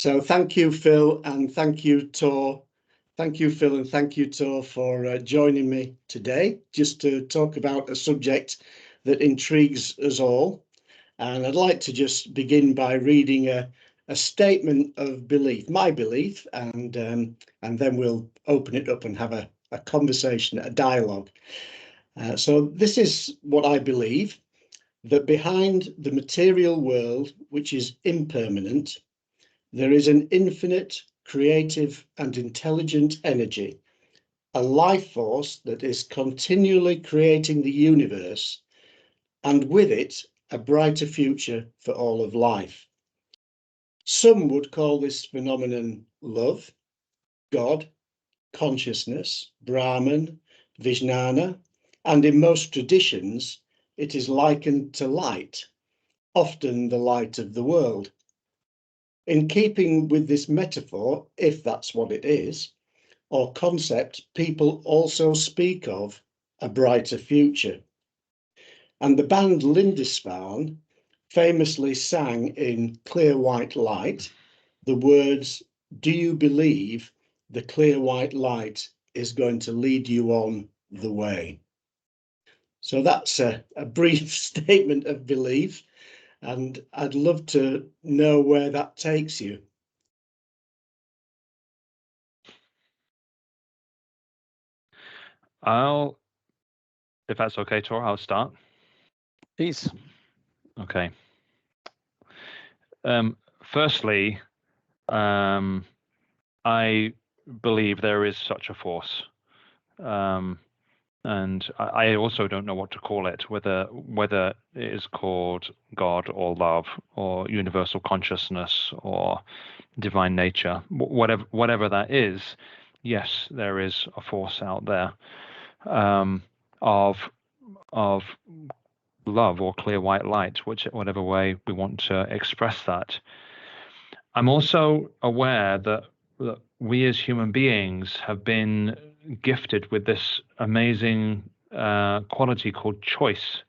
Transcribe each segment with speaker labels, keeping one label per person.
Speaker 1: So thank you, Phil, and thank you, Tor. Thank you, Phil, and thank you, Tor, for joining me today, just to talk about a subject that intrigues us all. And I'd like to just begin by reading a statement of belief, my belief, and then we'll open it up and have a conversation, a dialogue. So this is what I believe, that behind the material world, which is impermanent, there is an infinite, creative and intelligent energy, a life force that is continually creating the universe, and with it, a brighter future for all of life. Some would call this phenomenon love, God, consciousness, Brahman, Vijnana, and in most traditions, it is likened to light, often the light of the world. In keeping with this metaphor, if that's what it is, or concept, people also speak of a brighter future. And the band Lindisfarne famously sang in Clear White Light the words, "Do you believe the clear white light is going to lead you on the way?" So that's a brief statement of belief, and I'd love to know where that takes you.
Speaker 2: If that's okay, Tor, I'll start.
Speaker 3: Please.
Speaker 2: Okay. Firstly, I believe there is such a force. And I also don't know what to call it, whether it is called God or love or universal consciousness or divine nature, whatever that is. Yes, there is a force out there of love or clear white light, whatever way we want to express that. I'm also aware that we as human beings have been gifted with this amazing quality called choice,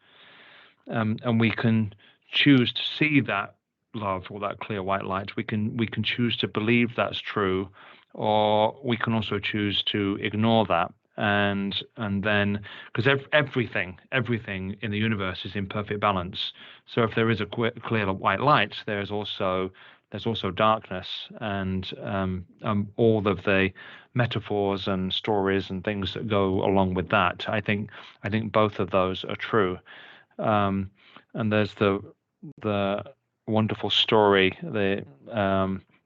Speaker 2: and we can choose to see that love or that clear white light. We can choose to believe that's true, or we can also choose to ignore that. And then, because everything in the universe is in perfect balance. So if there is a clear white light, there's also darkness, and all of the metaphors and stories and things that go along with that. I think both of those are true. And there's the wonderful story, the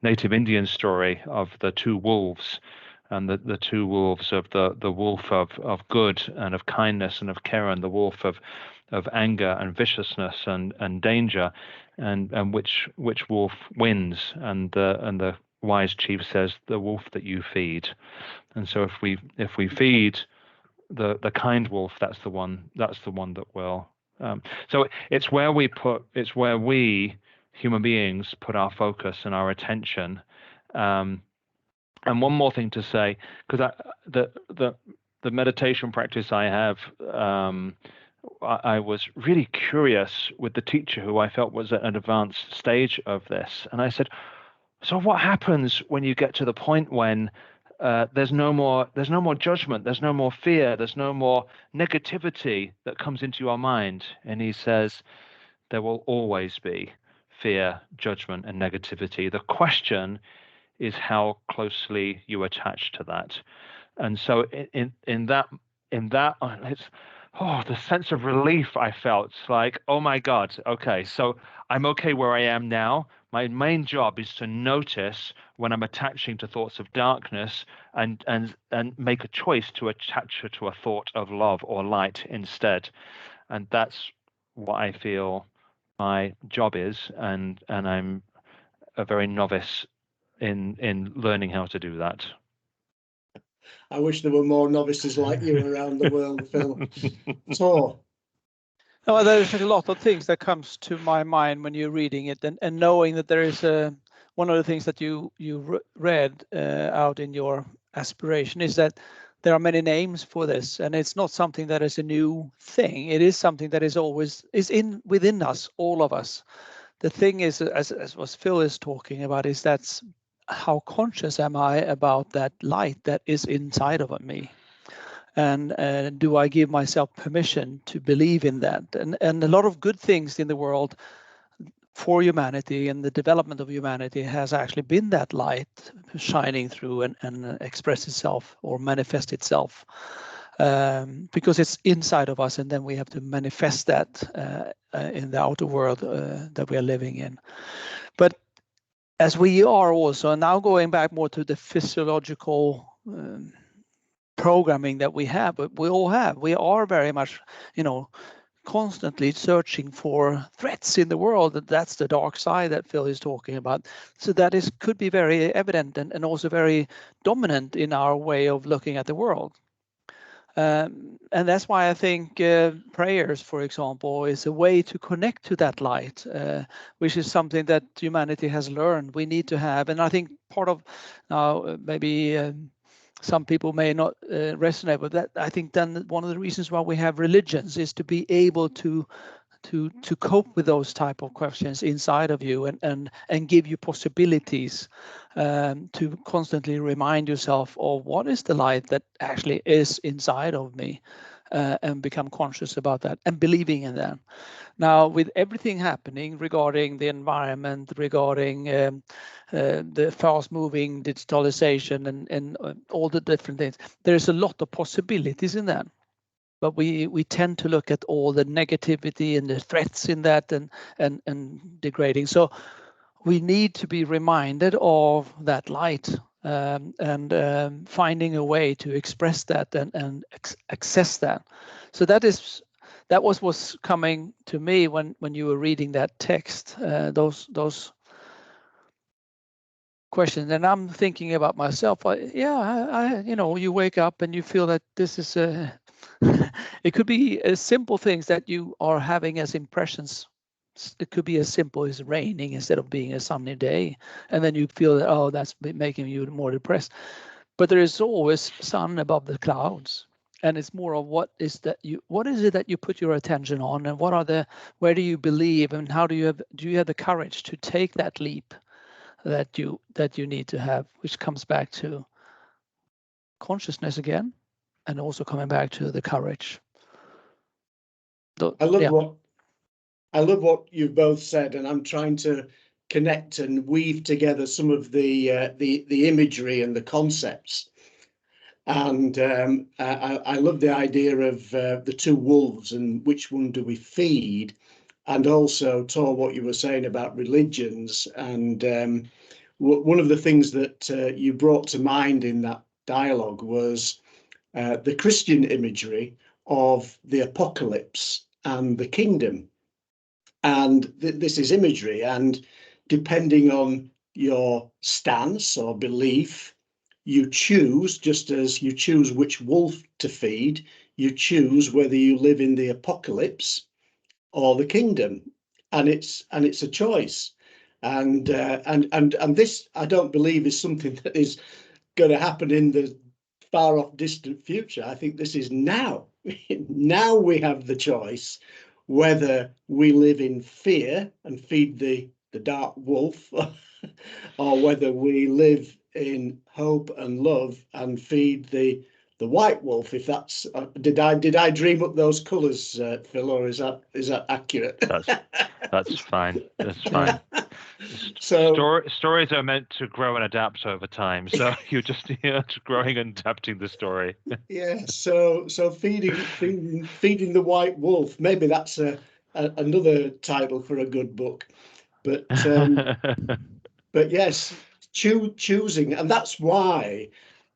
Speaker 2: native Indian story of the two wolves, and the two wolves of the wolf of good and of kindness and of care, and the wolf of anger and viciousness and danger, and which wolf wins. And the wise chief says, the wolf that you feed. And so if we feed the kind wolf, that's the one that will. So it's where we human beings put our focus and our attention. And one more thing to say, because the meditation practice I have, I was really curious with the teacher who I felt was at an advanced stage of this. And I said, so what happens when you get to the point when there's no more judgment, there's no more fear, there's no more negativity that comes into your mind? And he says, there will always be fear, judgment, and negativity. The question is how closely you attach to that. And so in that it's the sense of relief I felt. It's like, oh my God, okay, so I'm okay where I am now. My main job is to notice when I'm attaching to thoughts of darkness, and make a choice to attach to a thought of love or light instead. And that's what I feel my job is, and I'm a very novice in learning how to do that.
Speaker 1: I wish there were more novices like you around the world, Phil. Tor.
Speaker 3: No, there's a lot of things that comes to my mind when you're reading it, and knowing that there is one of the things that you read out in your aspiration is that there are many names for this, and it's not something that is a new thing. It is something that is always within us, all of us. The thing is, as what Phil is talking about, is that's how conscious am I about that light that is inside of me? And do I give myself permission to believe in that? And a lot of good things in the world for humanity and the development of humanity has actually been that light shining through and express itself or manifest itself, because it's inside of us, and then we have to manifest that in the outer world that we are living in. But as we are also now going back more to the physiological programming that we have, but we are very much, constantly searching for threats in the world. That's the dark side that Phil is talking about. So that could be very evident and also very dominant in our way of looking at the world. And that's why I think prayers, for example, is a way to connect to that light, which is something that humanity has learned we need to have. And I think part of now maybe some people may not resonate with that. I think then one of the reasons why we have religions is to be able to cope with those type of questions inside of you and give you possibilities to constantly remind yourself of what is the light that actually is inside of me, and become conscious about that and believing in that. Now, with everything happening regarding the environment, regarding the fast-moving digitalization and all the different things, there's a lot of possibilities in that. But we tend to look at all the negativity and the threats in that and degrading. So we need to be reminded of that light, and finding a way to express that and access that. So that was what's coming to me when you were reading that text, those questions. And I'm thinking about myself. I you wake up and you feel that this is it could be simple things that you are having as impressions. It could be as simple as raining instead of being a sunny day, and then you feel that, oh, that's making you more depressed. But there is always sun above the clouds, and it's more of what is it that you put your attention on, and where do you believe, and how do you have the courage to take that leap that you need to have, which comes back to consciousness again, and also coming back to the courage.
Speaker 1: I love what you've both said, and I'm trying to connect and weave together some of the imagery and the concepts. And I love the idea of the two wolves and which one do we feed, and also, Tor, what you were saying about religions. And one of the things that you brought to mind in that dialogue was the Christian imagery of the apocalypse and the kingdom. And this is imagery, and depending on your stance or belief, you choose, just as you choose which wolf to feed, you choose whether you live in the apocalypse or the kingdom, and it's a choice. And this, I don't believe, is something that is going to happen in the far off distant future. I think this is now. Now we have the choice whether we live in fear and feed the dark wolf, or whether we live in hope and love and feed the white wolf. If that's did I dream up those colours, Phil, or is that accurate?
Speaker 2: That's fine. That's fine.
Speaker 1: So
Speaker 2: stories are meant to grow and adapt over time. So you're just growing and adapting the story.
Speaker 1: Yeah. So feeding the white wolf. Maybe that's another title for a good book. But yes, choosing, and that's why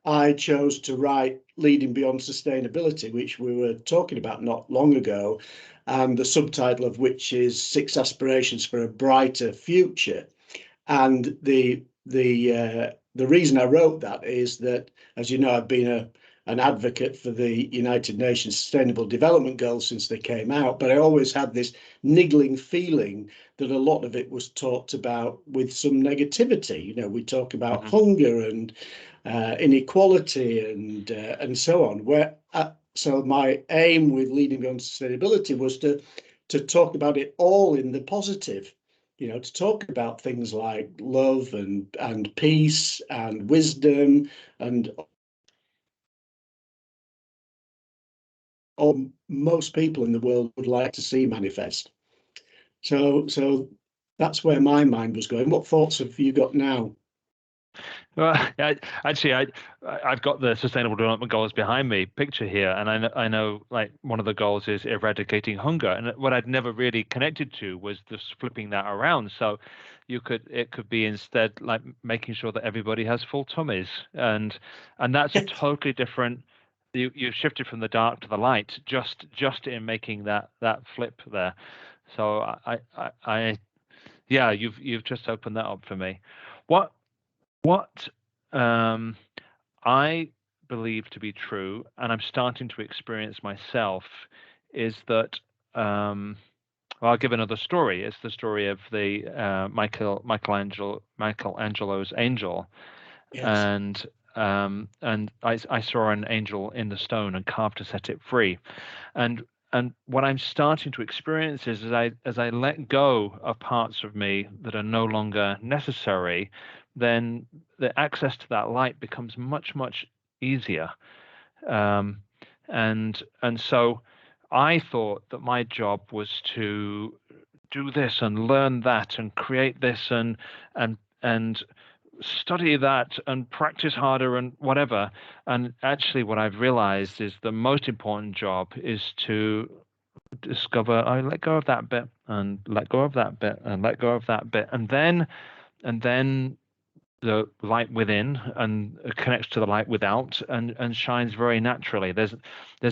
Speaker 1: I chose to write Leading Beyond Sustainability, which we were talking about not long ago, and the subtitle of which is 6 Aspirations for a Brighter Future. And the reason I wrote that is that, as you know, I've been an advocate for the United Nations Sustainable Development Goals since they came out, but I always had this niggling feeling that a lot of it was talked about with some negativity. You know, we talk about hunger and inequality and so on. So my aim with Leading Beyond Sustainability was to talk about it all in the positive. you know, to talk about things like love and peace and wisdom and all most people in the world would like to see manifest. So that's where my mind was going. What thoughts have you got now?
Speaker 2: Well, I've got the Sustainable Development Goals behind me, picture here, and I know like one of the goals is eradicating hunger, and what I'd never really connected to was just flipping that around. So, it could be instead like making sure that everybody has full tummies, and that's a totally different. You've shifted from the dark to the light just in making that flip there. So yeah, you've just opened that up for me. What I believe to be true, and I'm starting to experience myself, is that well, I'll give another story. It's the story of the Michelangelo's angel,
Speaker 1: Yes.
Speaker 2: and I saw an angel in the stone and carved to set it free, and what I'm starting to experience is as I let go of parts of me that are no longer necessary, then the access to that light becomes much easier. Um, and so I thought that my job was to do this and learn that and create this and study that and practice harder and whatever. And actually, what I've realized is the most important job is to discover I let go of that bit and let go of that bit and let go of that bit, and then the light within and connects to the light without and shines very naturally. There's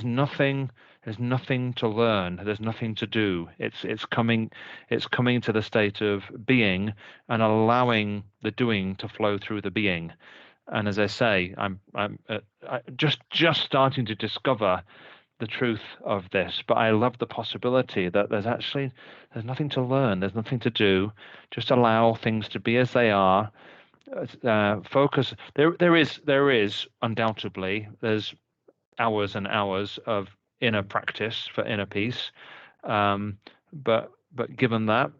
Speaker 2: nothing to learn. There's nothing to do. It's coming to the state of being and allowing the doing to flow through the being. And as I say, I'm just starting to discover the truth of this, but I love the possibility that there's nothing to learn, there's nothing to do. Just allow things to be as they are. Focus. There is undoubtedly there's hours and hours of inner practice for inner peace, but given that,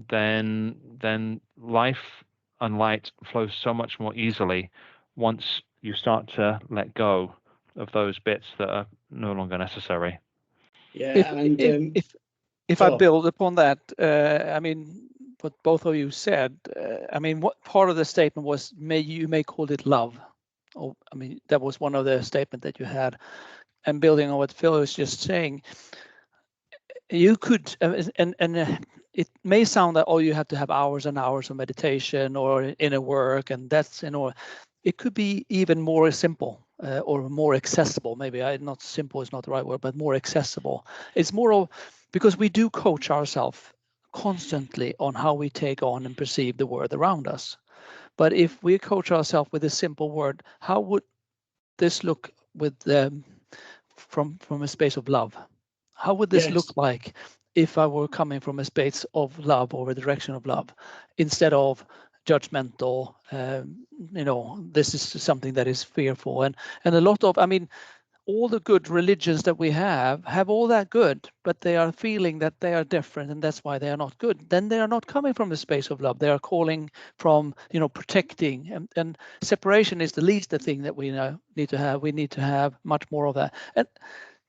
Speaker 2: then life and light flows so much more easily once you start to let go of those bits that are no longer necessary.
Speaker 1: Yeah,
Speaker 3: if I build upon that, I mean, what both of you said, I mean, what part of the statement was, you may call it love. Oh, I mean, that was one of the statement that you had. And building on what Phil was just saying, you could, it may sound that, oh, you have to have hours and hours of meditation or inner work, and that's, it could be even more simple or more accessible. Maybe not simple is not the right word, but more accessible. It's more of, because we do coach ourselves constantly on how we take on and perceive the world around us. But if we coach ourselves with a simple word, how would this look with from a space of love? How would this look like if I were coming from a space of love or a direction of love instead of judgmental? This is something that is fearful, and a lot of, I mean, all the good religions that we have all that good, but they are feeling that they are different, and that's why they are not good. Then they are not coming from a space of love. They are calling from, protecting, and separation is the least the thing that we need to have. We need to have much more of that. And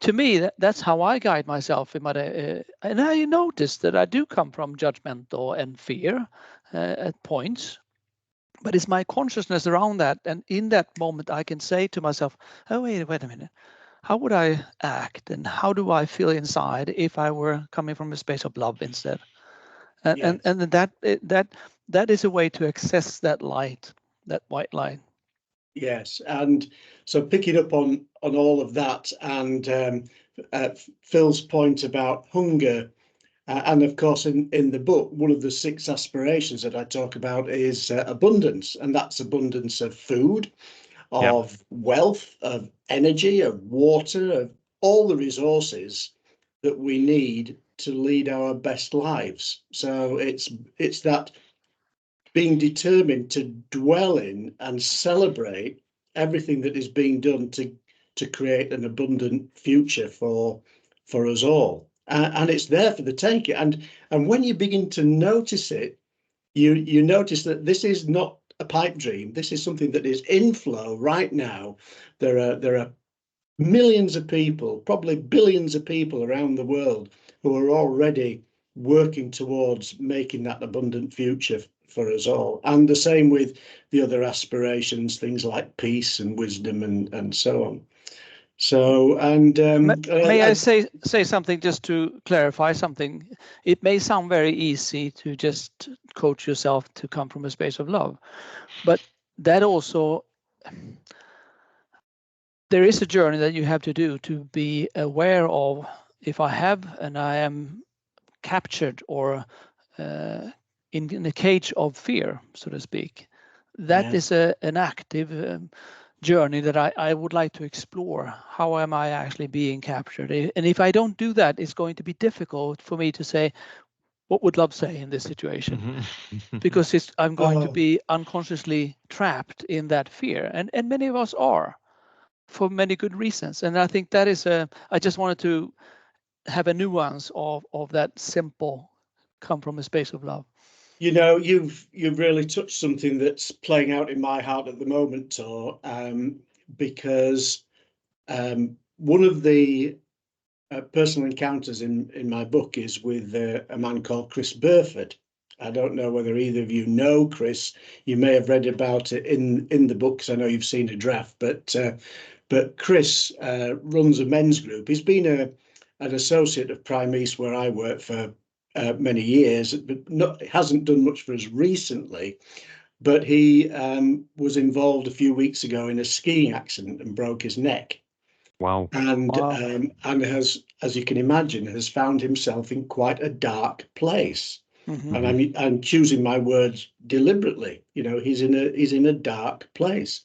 Speaker 3: to me, that's how I guide myself in my day. And I notice that I do come from judgmental and fear at points, but it's my consciousness around that. And in that moment, I can say to myself, oh, wait a minute. How would I act, and how do I feel inside if I were coming from a space of love instead? And that is a way to access that light, that white light.
Speaker 1: Yes, and so picking up on all of that, and Phil's point about hunger, and of course in the book, one of the 6 aspirations that I talk about is abundance, and that's abundance of food, of wealth, of energy, of water, of all the resources that we need to lead our best lives. So it's that being determined to dwell in and celebrate everything that is being done to create an abundant future for us all. And it's there for the taking. And when you begin to notice it, you notice that this is not a pipe dream. This is something that is in flow right now. There are millions of people, probably billions of people around the world who are already working towards making that abundant future for us all. And the same with the other aspirations, things like peace and wisdom and so on. So, and
Speaker 3: may I say something just to clarify something? It may sound very easy to just coach yourself to come from a space of love, but that also, there is a journey that you have to do to be aware of if I have and I am captured or in a cage of fear, so to speak. That is an active journey that I would like to explore. How am I actually being captured? And if I don't do that, it's going to be difficult for me to say, what would love say in this situation? Because I'm going to be unconsciously trapped in that fear. And many of us are, for many good reasons. And I think that is I just wanted to have a nuance of that simple come from a space of love.
Speaker 1: You know, you've really touched something that's playing out in my heart at the moment, Tor, because one of the personal encounters in my book is with a man called Chris Burford. I don't know whether either of you know Chris. You may have read about it in the book, because I know you've seen a draft. But Chris runs a men's group. He's been an associate of Prime East, where I work, for many years, but hasn't done much for us recently. But he was involved a few weeks ago in a skiing accident and broke his neck.
Speaker 2: Wow.
Speaker 1: And
Speaker 3: Wow.
Speaker 1: And has, as you can imagine, has found himself in quite a dark place.
Speaker 3: Mm-hmm.
Speaker 1: And I'm choosing my words deliberately. You know, he's in a dark place,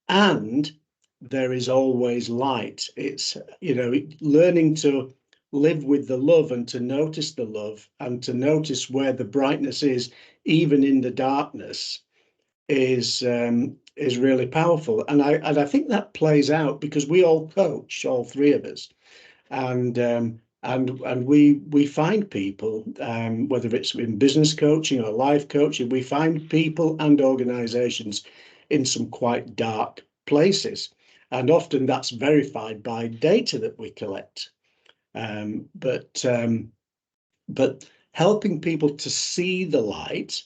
Speaker 1: and there is always light. It's, you know, learning to live with the love and to notice the love and to notice where the brightness is, even in the darkness, is really powerful. And I think that plays out because we all coach, all three of us, and we find people, whether it's in business coaching or life coaching, we find people and organizations in some quite dark places, and often that's verified by data that we collect. But helping people to see the light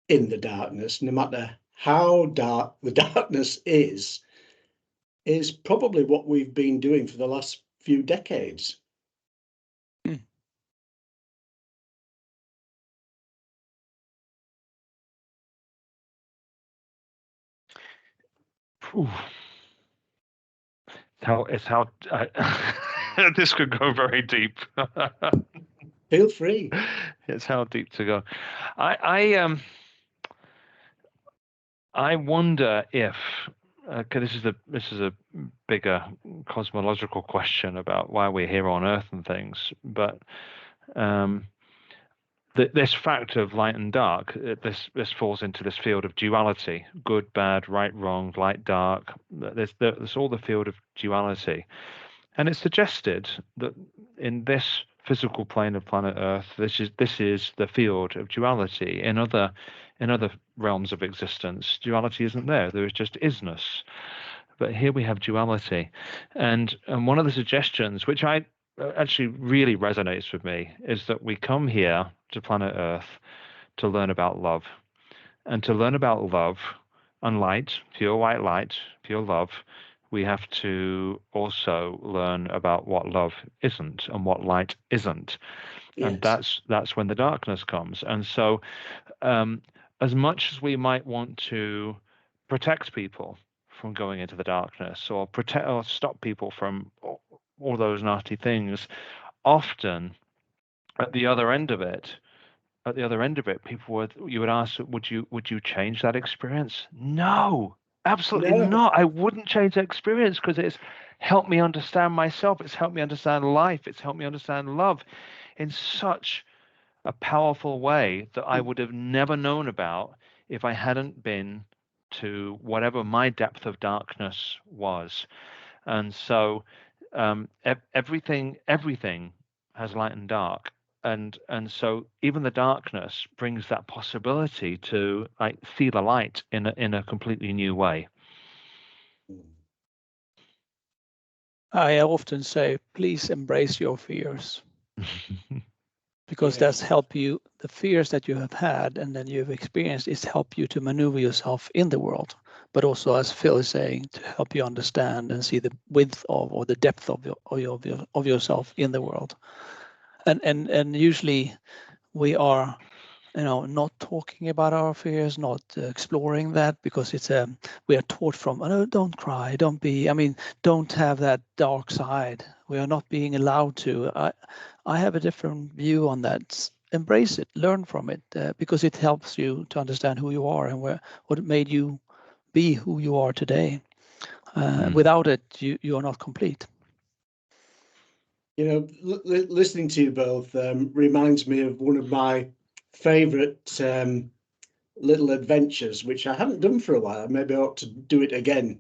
Speaker 1: in the darkness, no matter how dark the darkness is probably what we've been doing for the last few decades.
Speaker 2: Ooh. This could go very deep.
Speaker 1: Feel free.
Speaker 2: It's how deep to go. I wonder if, this is a bigger cosmological question about why we're here on Earth and things, but this fact of light and dark, this falls into this field of duality: good, bad, right, wrong, light, dark. There's all the field of duality, and it's suggested that in this physical plane of planet Earth, this is the field of duality. In other realms of existence, duality isn't there. There is just isness. But here we have duality, and one of the suggestions, which I actually really resonates with me, is that we come here to planet Earth to learn about love, and to learn about love and light, pure white light, pure love. We have to also learn about what love isn't and what light isn't. And
Speaker 1: Yes.
Speaker 2: that's when the darkness comes. And so as much as we might want to protect people from going into the darkness, or protect or stop people from all those nasty things, often at the other end of it, people you would ask, would you change that experience? No, absolutely
Speaker 1: No.
Speaker 2: not. I wouldn't change that experience, because it's helped me understand myself. It's helped me understand life. It's helped me understand love in such a powerful way that I would have never known about if I hadn't been to whatever my depth of darkness was. And so everything has light and dark. and so even the darkness brings that possibility to like see the light in a completely new way.
Speaker 3: I often say, please embrace your fears, because that's help you. The fears that you have had and then you've experienced is help you to maneuver yourself in the world, but also, as Phil is saying, to help you understand and see the width of or the depth of yourself in the world. And usually we are, not talking about our fears, not exploring that, because it's we are taught from, oh, don't cry, don't have that dark side. We are not being allowed to. I have a different view on that. Embrace it, learn from it, because it helps you to understand who you are and what made you be who you are today. Without it, you are not complete.
Speaker 1: Listening to you both reminds me of one of my favourite little adventures, which I haven't done for a while. Maybe I ought to do it again,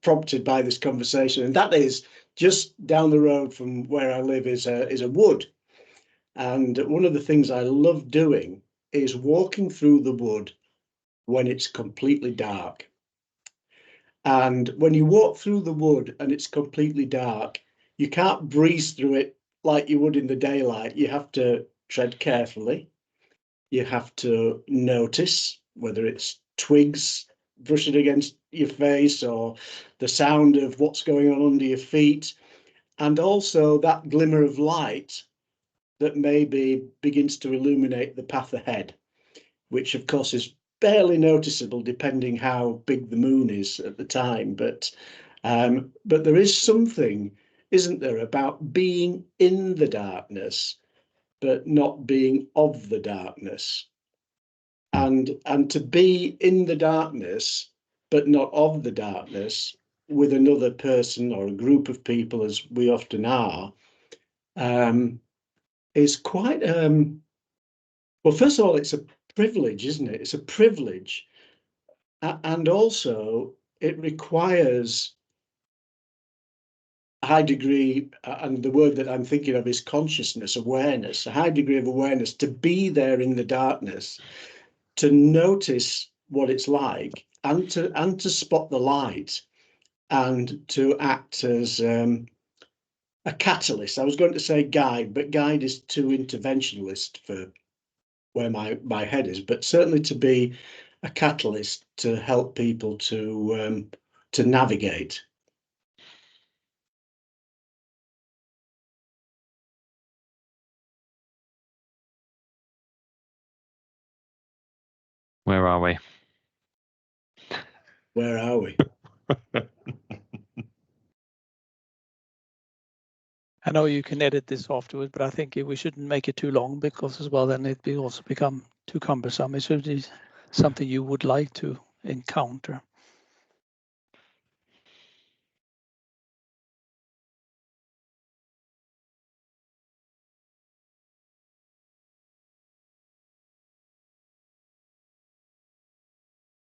Speaker 1: prompted by this conversation. And that is, just down the road from where I live is a wood. And one of the things I love doing is walking through the wood when it's completely dark. And when you walk through the wood and it's completely dark, you can't breeze through it like you would in the daylight. You have to tread carefully. You have to notice whether it's twigs brushing against your face or the sound of what's going on under your feet, and also that glimmer of light that maybe begins to illuminate the path ahead, which of course is barely noticeable depending how big the moon is at the time. But there is something, isn't there, about being in the darkness but not being of the darkness. And to be in the darkness but not of the darkness with another person or a group of people, as we often are, is quite well, first of all, it's a privilege, isn't it? It's a privilege. And also it requires a high degree, and the word that I'm thinking of is consciousness, awareness, a high degree of awareness to be there in the darkness, to notice what it's like, and to spot the light, and to act as a catalyst. I was going to say guide, but guide is too interventionalist for where my head is, but certainly to be a catalyst to help people to navigate.
Speaker 2: Where are we?
Speaker 1: Where are we?
Speaker 3: I know you can edit this afterwards, but I think we shouldn't make it too long, because as well then it will also become too cumbersome. It should be something you would like to encounter.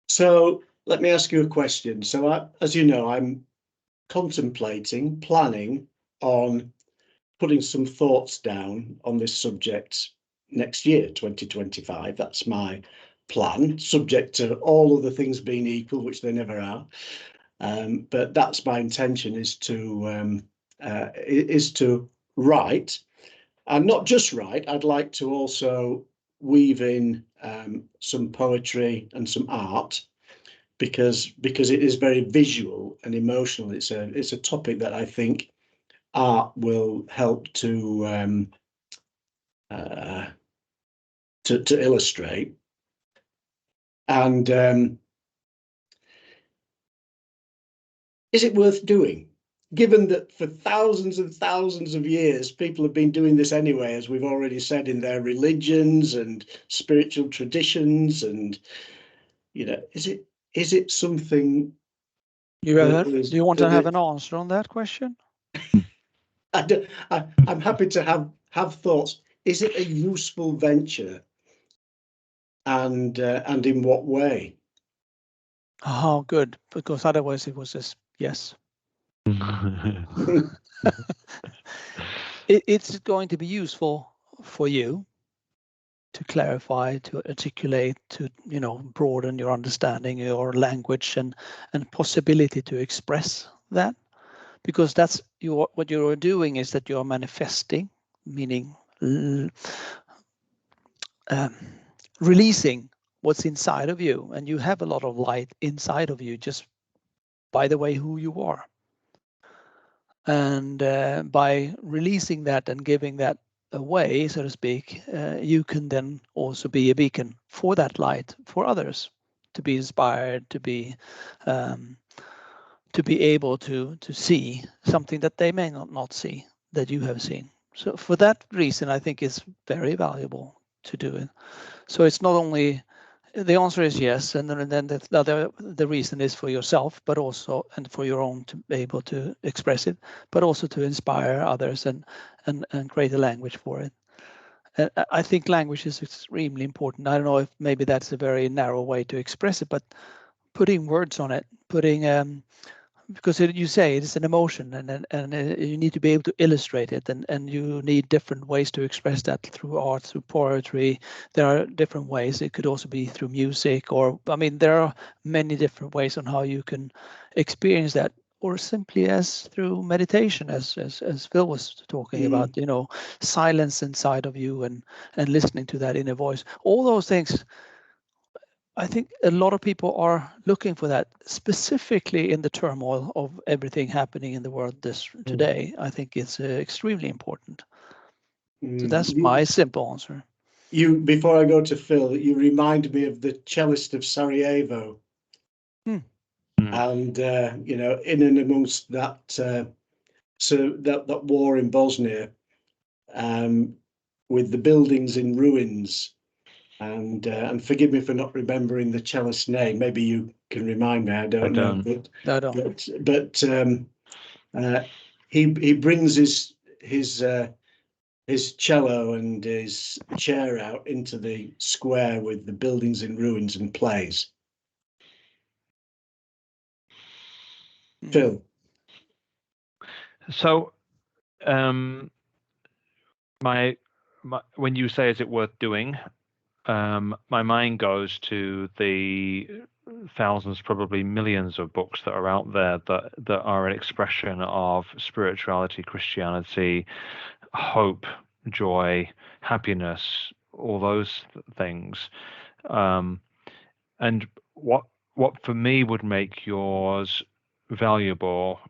Speaker 1: So let me ask you a question. So as you know, I'm contemplating, planning on putting some thoughts down on this subject next year, 2025. That's my plan, subject to all other things being equal, which they never are. But that's my intention, is to write, and not just write. I'd like to also weave in some poetry and some art, because it is very visual and emotional. It's a topic that I think art will help to illustrate. And is it worth doing, given that for thousands and thousands of years people have been doing this anyway, as we've already said, in their religions and spiritual traditions? And is it something
Speaker 3: Do you want to have an answer on that question?
Speaker 1: I'm happy to have thoughts. Is it a useful venture, and in what way?
Speaker 3: Oh, good, because otherwise it was just yes. It's going to be useful for you to clarify, to articulate, to broaden your understanding, your language, and possibility to express that, because that's what you're doing is that you're manifesting, meaning releasing what's inside of you, and you have a lot of light inside of you just by the way who you are. And by releasing that and giving that away, so to speak, you can then also be a beacon for that light for others, to be inspired, to be able to see something that they may not see that you have seen. So for that reason, I think it's very valuable to do it. So it's not only, the answer is yes, and then the reason is for yourself, but also and for your own to be able to express it, but also to inspire others and create a language for it. And I think language is extremely important. I don't know if maybe that's a very narrow way to express it, but putting words on it, because you say it's an emotion, and you need to be able to illustrate it, and you need different ways to express that through art, through poetry. There are different ways. It could also be through music, or there are many different ways on how you can experience that, or simply as through meditation, as Phil was talking about, silence inside of you and listening to that inner voice. All those things, I think a lot of people are looking for that, specifically in the turmoil of everything happening in the world today. I think it's extremely important. So that's my simple answer.
Speaker 1: Before I go to Phil, you remind me of the cellist of Sarajevo. And in and amongst that, that war in Bosnia, with the buildings in ruins. And forgive me for not remembering the cellist's name. Maybe you can remind me. I don't know. But he brings his cello and his chair out into the square with the buildings in ruins and plays. Phil.
Speaker 2: So, when you say, is it worth doing? My mind goes to the thousands, probably millions of books that are out there that are an expression of spirituality, Christianity, hope, joy, happiness, all those things. And what for me would make yours valuable,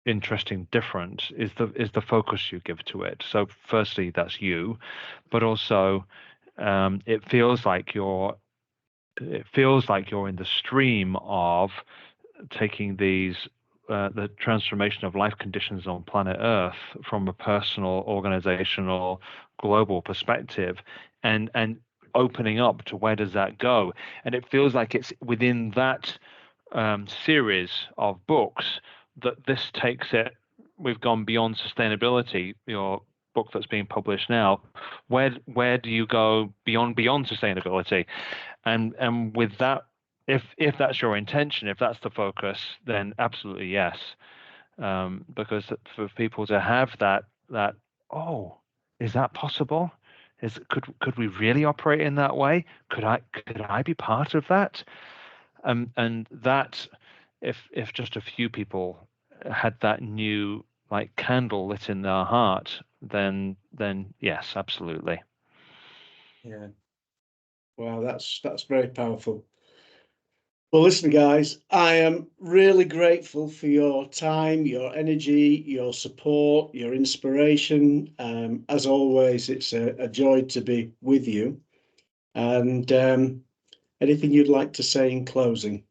Speaker 2: interesting, different is the focus you give to it. So firstly, that's you, but also it feels like you're in the stream of taking these the transformation of life conditions on planet Earth from a personal, organizational, global perspective, and opening up to where does that go. And it feels like it's within that series of books that this takes it. We've gone beyond sustainability. Your book that's being published now, where do you go beyond sustainability? And with that, if that's your intention, if that's the focus, then absolutely yes. Because for people to have that, oh, is that possible? Could we really operate in that way? Could I be part of that? And that, if just a few people had that new candle lit in their heart, then yes, absolutely.
Speaker 1: Yeah. Wow, that's very powerful. Well, listen, guys, I am really grateful for your time, your energy, your support, your inspiration. As always, it's a joy to be with you. And anything you'd like to say in closing?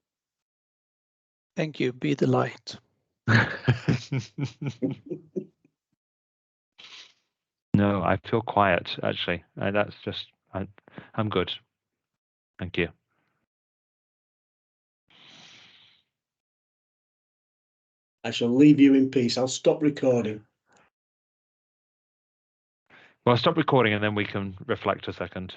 Speaker 3: Thank you. Be the light.
Speaker 2: No, I feel quiet, actually. That's just, I'm good. Thank you.
Speaker 1: I shall leave you in peace. I'll stop recording.
Speaker 2: Well, stop recording and then we can reflect a second.